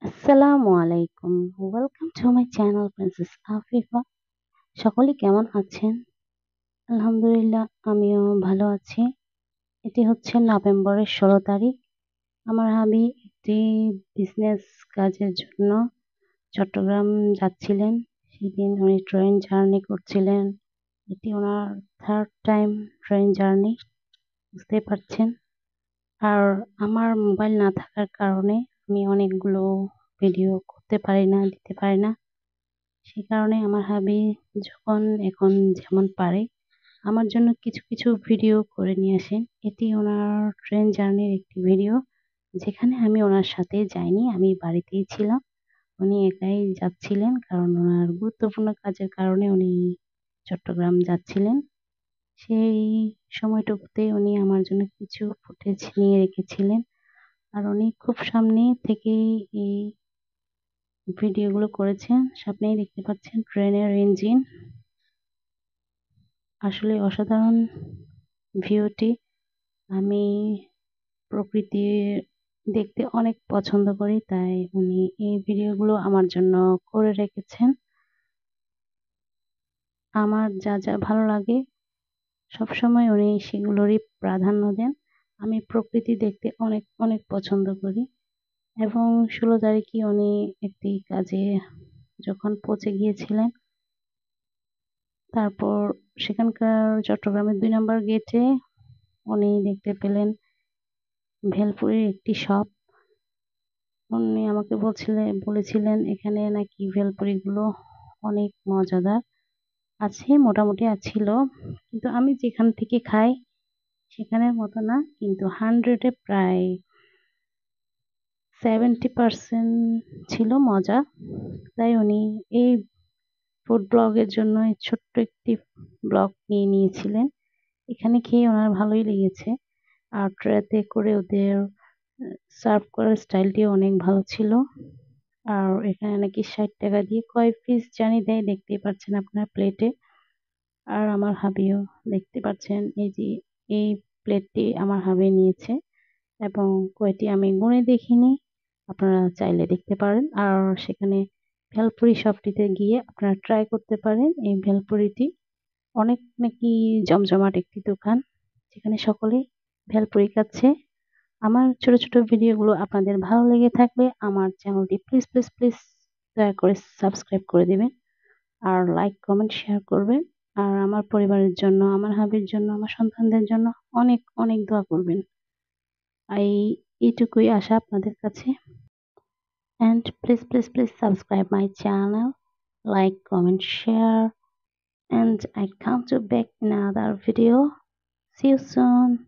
আসসালামু আলাইকুম। Welcome to my channel princess Afifa. সকলে কেমন আছেন? আলহামদুলিল্লাহ আমিও ভালো আছি। এটি হচ্ছে নভেম্বরের ১৬ তারিখ। আমার হাবি একটি বিজনেস কাজের জন্য চট্টগ্রাম যাচ্ছিলেন। সেদিন উনি ট্রেন জার্নি করছিলেন। এটি উনার 3rd টাইম ট্রেন জার্নি, বুঝতেই পারছেন। আর আমার মোবাইল না থাকার কারণে আমি অনেকগুলো ভিডিও করতে পারি না, দিতে পারি না। সে কারণে আমার হাবি যখন এখন যেমন পারে আমার জন্য কিছু কিছু ভিডিও করে নিয়ে আসেন। এটি ওনার ট্রেন জার্নির একটি ভিডিও, যেখানে আমি ওনার সাথে যাইনি, আমি বাড়িতেই ছিলাম। উনি একাই যাচ্ছিলেন কারণ ওনার গুরুত্বপূর্ণ কাজের কারণে উনি চট্টগ্রাম যাচ্ছিলেন। সেই সময়টুকুতে উনি আমার জন্য কিছু ফুটেজ নিয়ে রেখেছিলেন। আর উনি খুব সামনে থেকেই এই ভিডিওগুলো করেছেন। সামনেই দেখতে পাচ্ছেন ট্রেনের ইঞ্জিন। আসলে অসাধারণ ভিউটি। আমি প্রকৃতি দেখতে অনেক পছন্দ করি, তাই উনি এই ভিডিওগুলো আমার জন্য করে রেখেছেন। আমার যা যা ভালো লাগে সবসময় উনি সেগুলোরই প্রাধান্য দেন। আমি প্রকৃতি দেখতে অনেক অনেক পছন্দ করি এবং ১৬ তারিখে উনি একটি কাজে যখন পৌঁছে গিয়েছিলেন, তারপর সেখানকার চট্টগ্রামের ২ নম্বর গেটে উনি দেখতে পেলেন ভেলপুরির একটি শপ। উনি আমাকে বলেছিলেন এখানে নাকি ভেলপুরিগুলো অনেক মজাদার। আছে, মোটামুটি ছিল। কিন্তু আমি যেখান থেকে খাই সেখানের মতো না। কিন্তু 100 এ প্রায় 70% ছিল মজা। তাই উনি এই ফুড ব্লগের জন্য এই ছোট্ট একটি ব্লগ নিয়ে নিয়েছিলেন। এখানে খেয়ে উনার ভালোই লেগেছে। আর ট্রেতে করে ওদের সার্ভ করার স্টাইলটিও অনেক ভালো ছিল। আর এখানে নাকি ৳৬০ দিয়ে কয় পিস জানি দেয়, দেখতেই পাচ্ছেন আপনার প্লেটে। আর আমার হাবিও দেখতে পাচ্ছেন এই যে এই প্লেটটি আমার হাবি নিয়েছে এবং কয়টি আমি গুণে দেখিনি। আপনারা চাইলে দেখতে পারেন। আর সেখানে ভেলপুরি শপটিতে গিয়ে আপনারা ট্রাই করতে পারেন এই ভেলপুরিটি। অনেক নাকি জমজমাট একটি দোকান, যেখানে সকলেই ভেলপুরি খাচ্ছে। আমার ছোট ছোট ভিডিওগুলো আপনাদের ভালো লেগে থাকলে আমার চ্যানেলটি প্লিজ প্লিজ প্লিজ দয়া করে সাবস্ক্রাইব করে দিবেন। আর লাইক, কমেন্ট, শেয়ার করবেন। আর আমার পরিবারের জন্য, আমার হাবির জন্য, আমার সন্তানদের জন্য অনেক অনেক দোয়া করবেন। এইটুকুই আশা আপনাদের কাছে। And please please please subscribe my channel, like, comment, share, and I come to back in another video. See you soon.